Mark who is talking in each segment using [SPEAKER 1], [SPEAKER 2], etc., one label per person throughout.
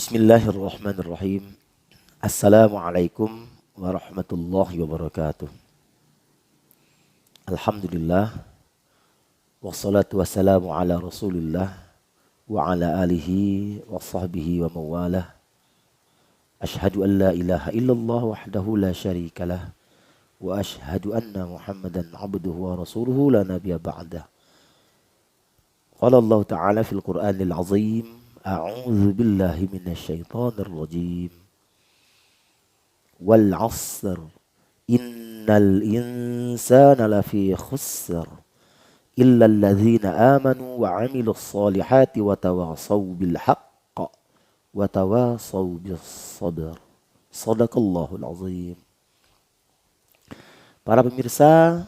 [SPEAKER 1] Bismillahirrahmanirrahim. Assalamualaikum warahmatullahi wabarakatuh. Alhamdulillah. Wassalatu wassalamu ala rasulillah wa ala alihi wa sahbihi wa mawalah. Ashhadu an la ilaha illallah wahdahu la syarikalah. Wa ashhadu anna muhammadan abduhu wa rasuluhu la nabiyya ba'dah. Qala Allah ta'ala fil Qur'anil azim. A'udzu billahi minasy syaithanir rajim. Wal 'asr. Innal insana lafi khusr. Illa alladzina amanu wa 'amilus solihati wa tawasaw bil haqq wa tawasaw bis sabr. Shadaqallahul azim. Para pemirsa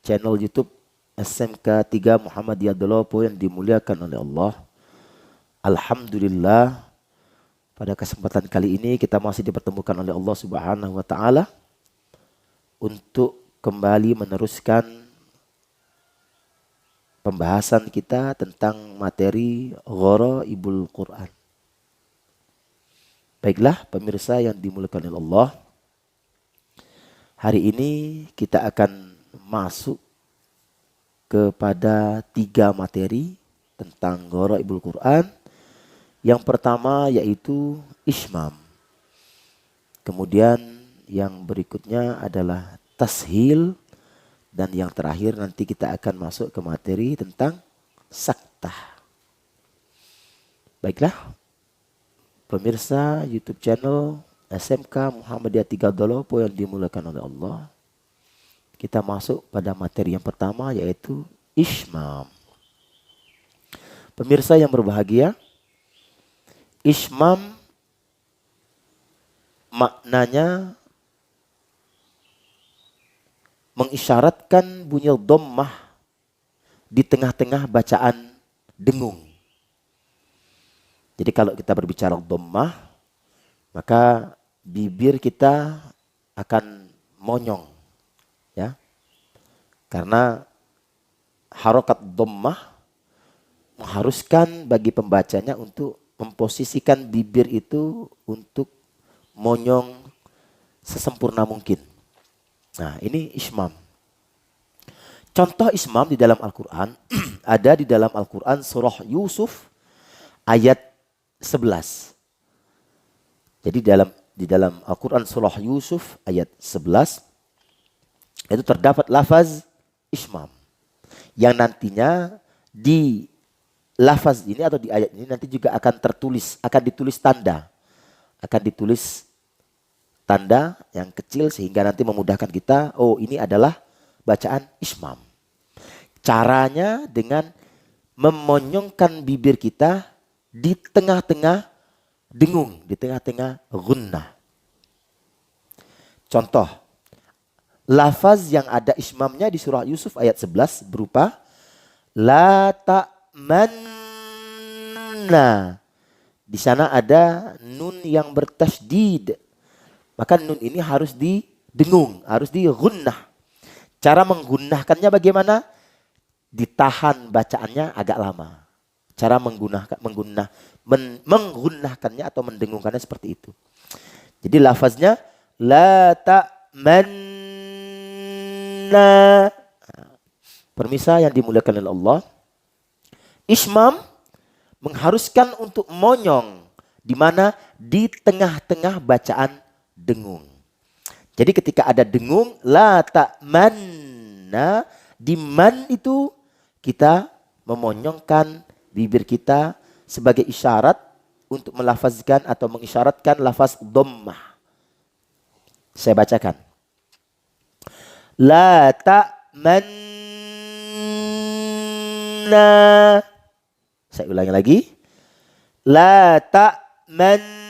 [SPEAKER 1] channel YouTube SMK 3 Muhammadiyah Dolopo yang dimuliakan oleh Allah. Alhamdulillah, pada kesempatan kali ini kita masih dipertemukan oleh Allah Subhanahu wa taala untuk kembali meneruskan pembahasan kita tentang materi Gharaibul Quran. Baiklah pemirsa yang dimuliakan oleh Allah, hari ini kita akan masuk kepada 3 materi tentang Gharaibul Quran. Yang pertama yaitu Ishmam. Kemudian yang berikutnya adalah Tashil. Dan yang terakhir nanti kita akan masuk ke materi tentang Saktah. Baiklah, pemirsa YouTube channel SMK Muhammadiyah 3 Dolopo yang dimuliakan oleh Allah. Kita masuk pada materi yang pertama yaitu Ishmam. Pemirsa yang berbahagia, Ishmam maknanya mengisyaratkan bunyi dhammah di tengah-tengah bacaan dengung. Jadi kalau kita berbicara dhammah, maka bibir kita akan monyong, ya. Karena harokat dhammah mengharuskan bagi pembacanya untuk memposisikan bibir itu untuk monyong sesempurna mungkin. Nah, ini Ishmam. Contoh Ishmam di dalam Al-Quran ada di dalam Al-Quran surah Yusuf ayat 11. Jadi di dalam Al-Quran surah Yusuf ayat 11 itu terdapat lafaz Ishmam yang nantinya di lafaz ini atau di ayat ini nanti juga akan ditulis tanda yang kecil sehingga nanti memudahkan kita, oh ini adalah bacaan Ishmam. Caranya dengan memonyongkan bibir kita di tengah-tengah dengung, di tengah-tengah gunnah. Contoh, lafaz yang ada Ishmamnya di surah Yusuf ayat 11 berupa la ta'manna. Di sana ada nun yang bertasydid. Maka nun ini harus didengung, harus digunnah. Cara menggunnahkannya bagaimana? Ditahan bacaannya agak lama. Cara menggunnahkannya atau mendengungkannya seperti itu. Jadi lafaznya la ta'manna. Permisa yang dimuliakan oleh Allah, Ishmam mengharuskan untuk monyong di mana di tengah-tengah bacaan dengung. Jadi ketika ada dengung la ta'manna, di man itu kita memonyongkan bibir kita sebagai isyarat untuk melafazkan atau mengisyaratkan lafaz dhammah. Saya bacakan. La ta'manna. Saya ulangi lagi. La ta'manna.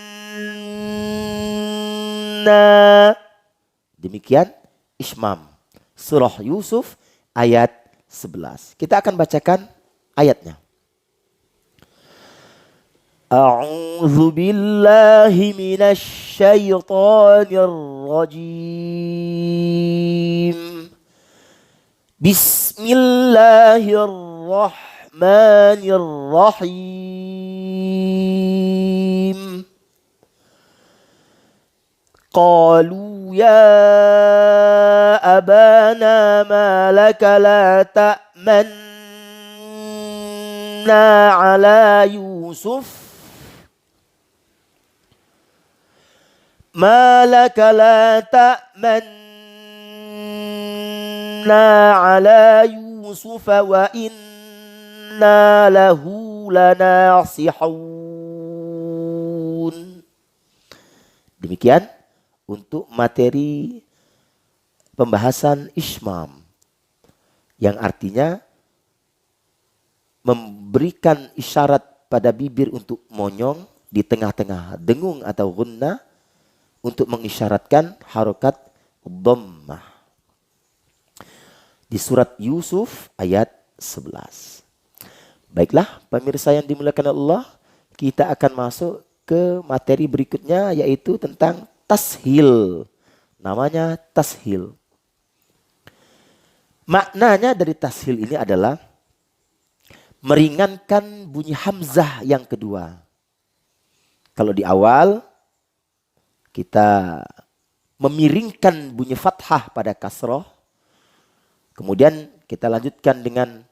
[SPEAKER 1] Demikian Ishmam. Surah Yusuf ayat 11. Kita akan bacakan ayatnya. A'udzu billahi minasy syaithanir rajim. Bismillahirrahmanirrahim. Qalu ya abana ma laka la ta'manna ala Yusuf. Ma laka la ta'manna ala Yusuf wa inna lahu lanasihun. Demikian untuk materi pembahasan Ishmam, yang artinya memberikan isyarat pada bibir untuk monyong di tengah-tengah dengung atau gunnah untuk mengisyaratkan harokat dhammah. Di surat Yusuf ayat 11. Baiklah pemirsa yang dimuliakan Allah, kita akan masuk ke materi berikutnya, yaitu tentang tashil. Namanya tashil. Maknanya dari tashil ini adalah meringankan bunyi hamzah yang kedua. Kalau di awal kita memiringkan bunyi fathah pada kasroh, kemudian kita lanjutkan dengan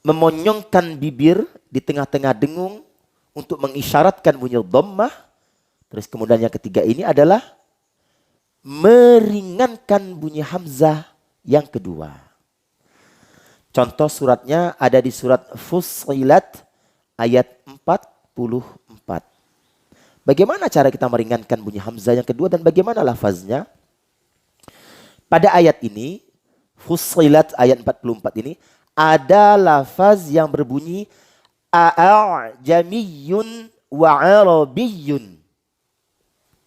[SPEAKER 1] memonyongkan bibir di tengah-tengah dengung untuk mengisyaratkan bunyi dhammah. Terus kemudian yang ketiga ini adalah meringankan bunyi hamzah yang kedua. Contoh suratnya ada di surat Fussilat ayat 44. Bagaimana cara kita meringankan bunyi hamzah yang kedua dan bagaimana lafaznya? Pada ayat ini, Fussilat ayat 44 ini, ada lafaz yang berbunyi a'jamiyyun wa arabiyyun.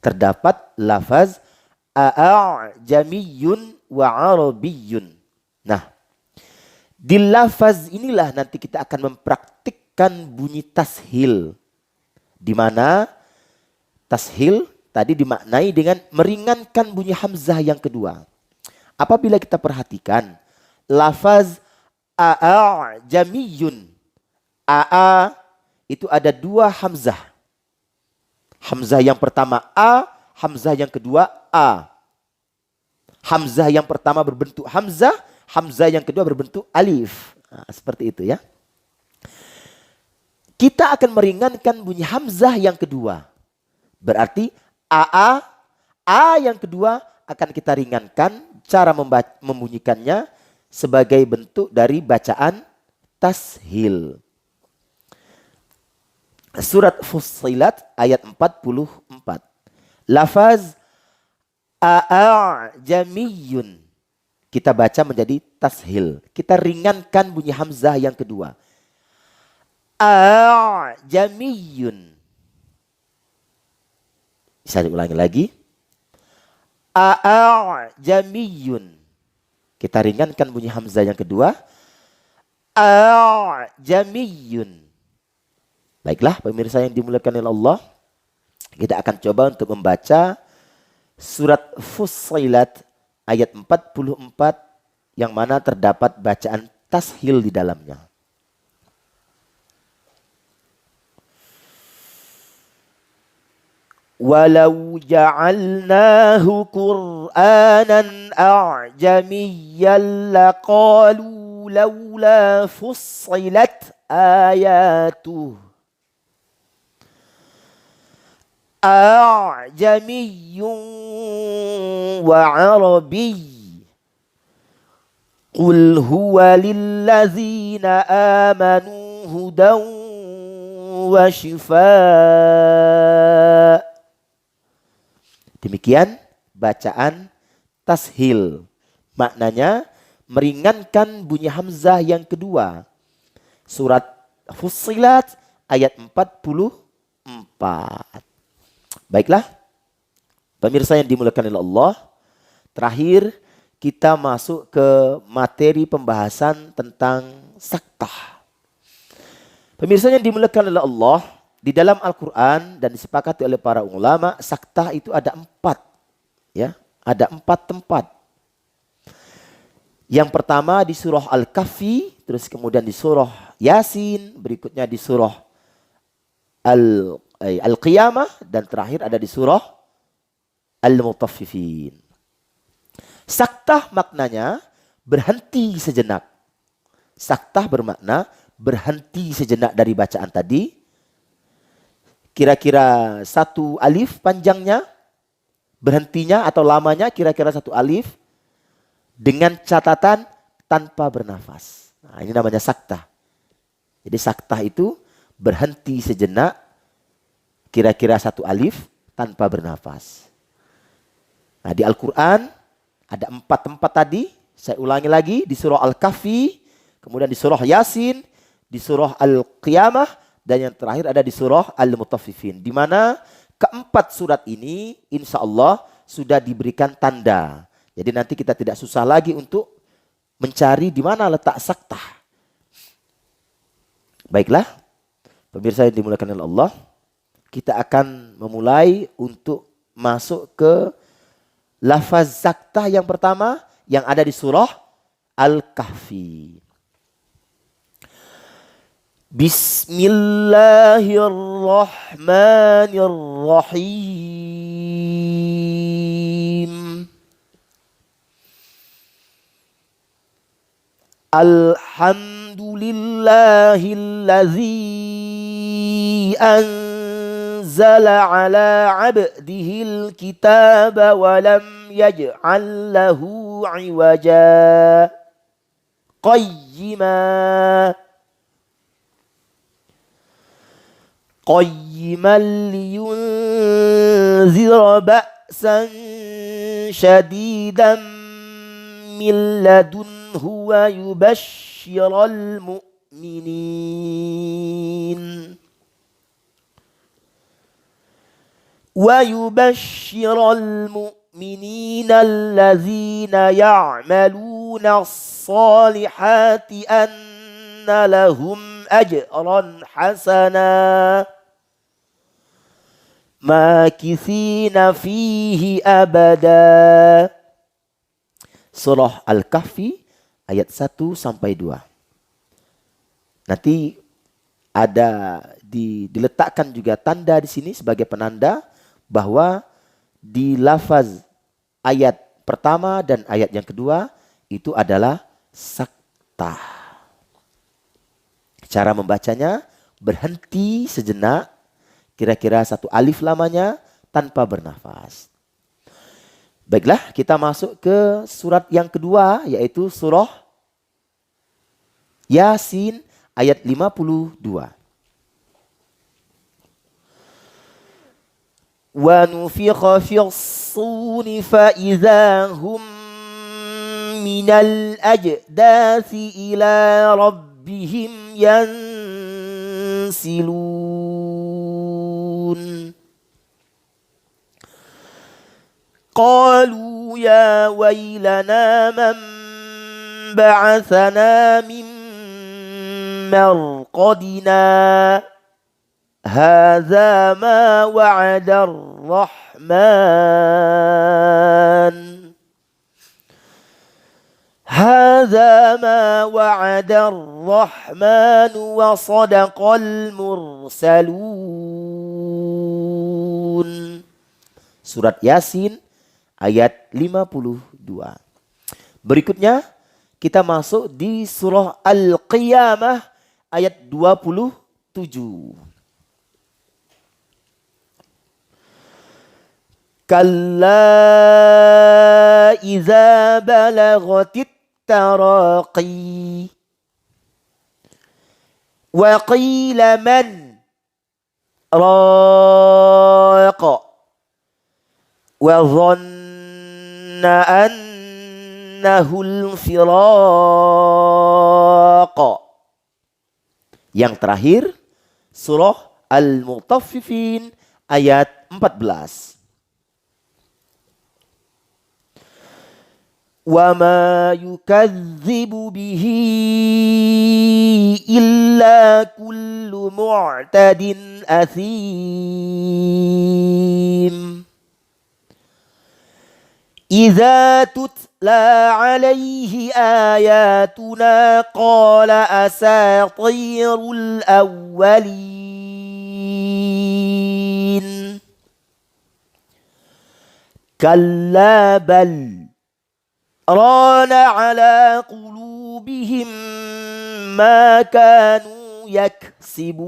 [SPEAKER 1] Terdapat lafaz a'jamiyyun wa arabiyyun. Nah, di lafaz inilah nanti kita akan mempraktikkan bunyi tashil, di mana tashil tadi dimaknai dengan meringankan bunyi hamzah yang kedua. Apabila kita perhatikan lafaz a'jamiyyun, a itu ada dua hamzah. Hamzah yang pertama a, hamzah yang kedua a. Hamzah yang pertama berbentuk hamzah, hamzah yang kedua berbentuk alif. Nah, seperti itu ya. Kita akan meringankan bunyi hamzah yang kedua. Berarti a yang kedua akan kita ringankan, cara membunyikannya sebagai bentuk dari bacaan tashil. Surat Fussilat ayat 44. Lafaz a'jamiyyun kita baca menjadi tashil. Kita ringankan bunyi hamzah yang kedua. A'jamiyyun. Bisa diulangi lagi. A'jamiyyun. Kita ringankan bunyi hamzah yang kedua. A'jamiyyun. Baiklah pemirsa yang dimuliakan oleh Allah, kita akan coba untuk membaca surat Fussilat ayat 44 yang mana terdapat bacaan tashil di dalamnya. Walau ja'alnahu Qur'anan a'jamiyyan laqalu laula fussilat ayatuh a'jamiyyun wa 'arabiyy qul huwa lillazina amanu hudan wa shifaa. Demikian bacaan tashil. Maknanya meringankan bunyi hamzah yang kedua. Surat Fussilat ayat 44. Baiklah, pemirsa yang dimuliakan oleh Allah, terakhir kita masuk ke materi pembahasan tentang saktah. Pemirsa yang dimuliakan oleh Allah, di dalam Al-Quran dan disepakati oleh para ulama, saktah itu ada 4. Ya, ada 4 tempat. Yang pertama di surah Al-Kahfi, terus kemudian di surah Yasin, berikutnya di surah Al-Qamar, Al-Qiyamah, dan terakhir ada di surah Al-Mutaffifin. Saktah maknanya berhenti sejenak. Saktah bermakna berhenti sejenak dari bacaan tadi. Kira-kira 1 alif panjangnya, berhentinya atau lamanya kira-kira 1 alif, dengan catatan tanpa bernafas. Nah, ini namanya saktah. Jadi saktah itu berhenti sejenak, kira-kira 1 alif tanpa bernafas. Nah, di Al-Quran ada 4 tempat tadi. Saya ulangi lagi, di surah Al-Kahfi, kemudian di surah Yasin, di surah Al-Qiyamah, dan yang terakhir ada di surah Al-Mutaffifin. Di mana keempat surat ini insya Allah sudah diberikan tanda. Jadi nanti kita tidak susah lagi untuk mencari di mana letak saktah. Baiklah, pemirsa yang dimuliakan oleh Allah, kita akan memulai untuk masuk ke lafaz saktah yang pertama yang ada di surah Al-Kahfi. Bismillahirrahmanirrahim. Alhamdulillahilladzi anzala ala abdihil kitaba wa lam yaj'al lahu iwaja qayyiman liyunzira ba'san syadidan min ladunhu wa yubashshiral mu'minin الذين يعملون الصالحات أن لهم أجرا حسنا ماكثين فيه أبدا. Surah Al-Kahfi ayat 1 sampai 2. Nanti ada diletakkan juga tanda di sini sebagai penanda bahwa di lafaz ayat pertama dan ayat yang kedua itu adalah saktah. Cara membacanya berhenti sejenak, kira-kira 1 alif lamanya tanpa bernafas. Baiklah, kita masuk ke surat yang kedua, yaitu surah Yasin ayat 52. Wa nufikha fis-suri fa idza hum minal ajdathi ila rabbihim yansilun. قالوا يا ويلنا من بعثنا من مرقدنا هذا ما وعد الرحمن وصدق المرسلون. Surat Yasin ayat 52. Berikutnya kita masuk di surah Al-Qiyamah ayat 27. Kalla iza balagatit taraqi wa qila man raqa wa dhanna annahul firaq. Yang terakhir surah Al-Mutaffifin ayat 14. Wa ma yukadzibu bihi illa kullu mu'tadin athim. Idza tutla alaihi ayatuna qala asatirul awwalin. Kalla bal rana ala qulubihim ma kanu yaksibun.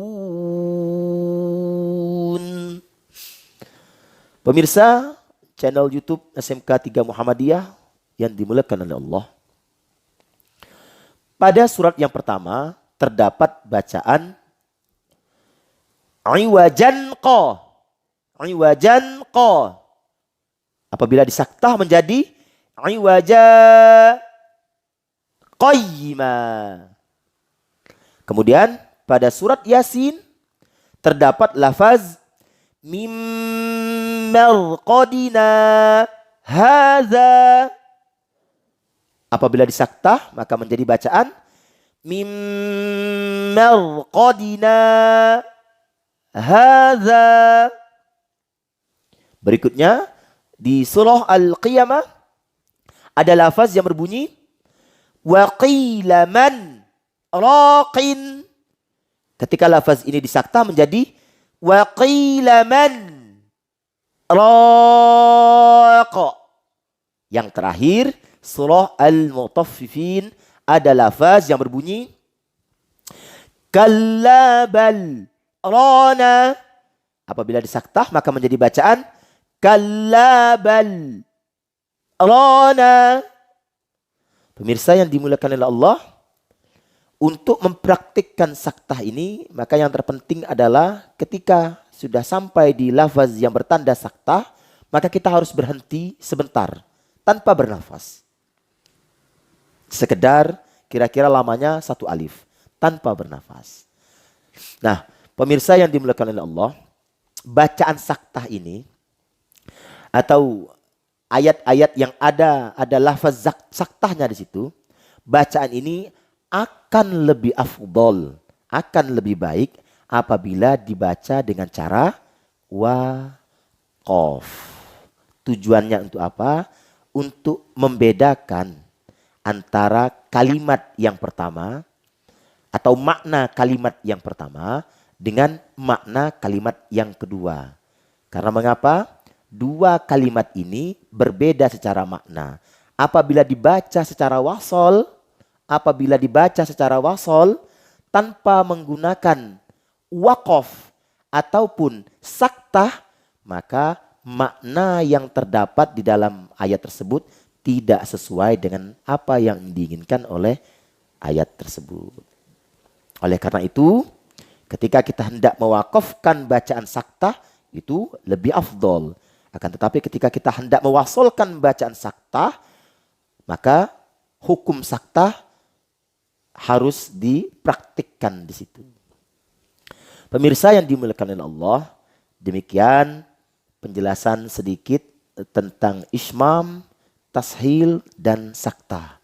[SPEAKER 1] Pemirsa channel YouTube SMK 3 Muhammadiyah yang dimuliakan oleh Allah. Pada surat yang pertama terdapat bacaan iwajan qa. Iwajan qa. Apabila disaktah menjadi iwaja qayyima. Kemudian pada surat Yasin terdapat lafaz mim marqadina hadza. Apabila disaktah maka menjadi bacaan mim marqadina hadza. Berikutnya di surah Al-Qiyamah ada lafaz yang berbunyi wa qila man raqin. Ketika lafaz ini disaktah menjadi wa qila man raqa. Yang terakhir surah Al-Mutaffifin ada lafaz yang berbunyi kalla bal rana. Apabila disaktah maka menjadi bacaan kalla bal rana. Pemirsa yang dimuliakan oleh Allah, untuk mempraktikkan saktah ini maka yang terpenting adalah ketika sudah sampai di lafaz yang bertanda saktah maka kita harus berhenti sebentar tanpa bernafas. Sekedar kira-kira lamanya 1 alif tanpa bernafas. Nah, pemirsa yang dimuliakan oleh Allah, bacaan saktah ini atau ayat-ayat yang ada lafaz saktahnya di situ, bacaan ini akan lebih afdol, akan lebih baik apabila dibaca dengan cara waqaf. Tujuannya untuk apa? Untuk membedakan antara kalimat yang pertama atau makna kalimat yang pertama dengan makna kalimat yang kedua. Karena mengapa? 2 kalimat ini berbeda secara makna. Apabila dibaca secara wasol tanpa menggunakan waqaf ataupun saktah, maka makna yang terdapat di dalam ayat tersebut tidak sesuai dengan apa yang diinginkan oleh ayat tersebut. Oleh karena itu, ketika kita hendak mewakafkan bacaan saktah, itu lebih afdol. Akan tetapi ketika kita hendak mewasolkan bacaan saktah, maka hukum saktah harus dipraktikkan di situ. Pemirsa yang dimuliakan oleh Allah, demikian penjelasan sedikit tentang ismam, tashil dan saktah.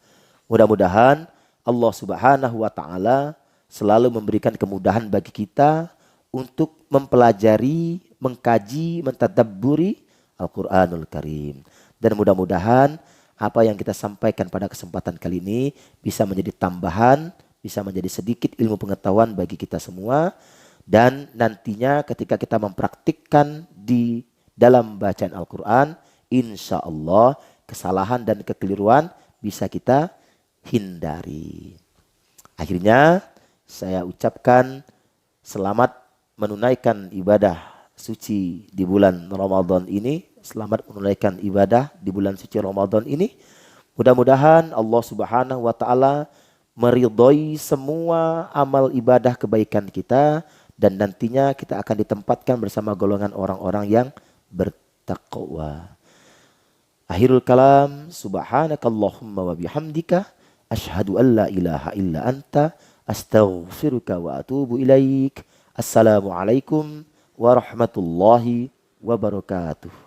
[SPEAKER 1] Mudah-mudahan Allah Subhanahu wa taala selalu memberikan kemudahan bagi kita untuk mempelajari, mengkaji, mentadabburi Al-Qur'anul Karim. Dan mudah-mudahan apa yang kita sampaikan pada kesempatan kali ini bisa menjadi tambahan, bisa menjadi sedikit ilmu pengetahuan bagi kita semua. Dan nantinya ketika kita mempraktikkan di dalam bacaan Al-Quran, insya Allah kesalahan dan kekeliruan bisa kita hindari. Akhirnya saya ucapkan selamat menunaikan ibadah suci di bulan Ramadan ini. Selamat menunaikan ibadah di bulan suci Ramadan ini. Mudah-mudahan Allah Subhanahu wa taala meridhoi semua amal ibadah kebaikan kita dan nantinya kita akan ditempatkan bersama golongan orang-orang yang bertakwa. Akhirul kalam, subhanakallahumma wa bihamdika asyhadu an la ilaha illa anta astaghfiruka wa atubu ilaik. Assalamualaikum warahmatullahi wabarakatuh.